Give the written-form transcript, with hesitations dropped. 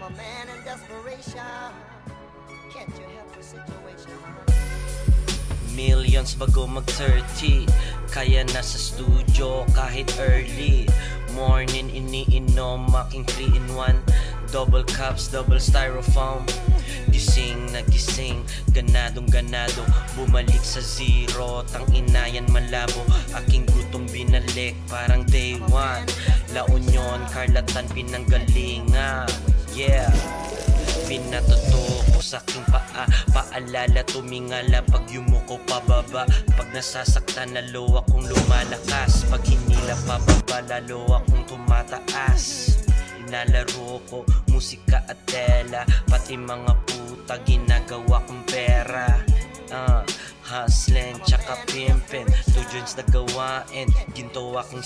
a man in desperation. Can't you help the situation? Millions bago mag-30, kaya nasa studio kahit early. Morning iniinom aking 3-in-1, double cups, double styrofoam. Gising na gising, ganadong ganado, bumalik sa zero, tang inayan malabo. Aking gutom binalik parang day one, La Union, Carlatan, pinanggalingan. Yeah, pinatuto ko sa aking paa, paalala tumingala pag yumuko pababa. Pag nasasaktan lalo akong lumalakas, pag hinila pababa lalo akong tumataas. Inalaro ko musika at tela, pati mga puta ginagawa kong pera. Hustling tsaka pimpin, 2 joints na gawain, ginto akong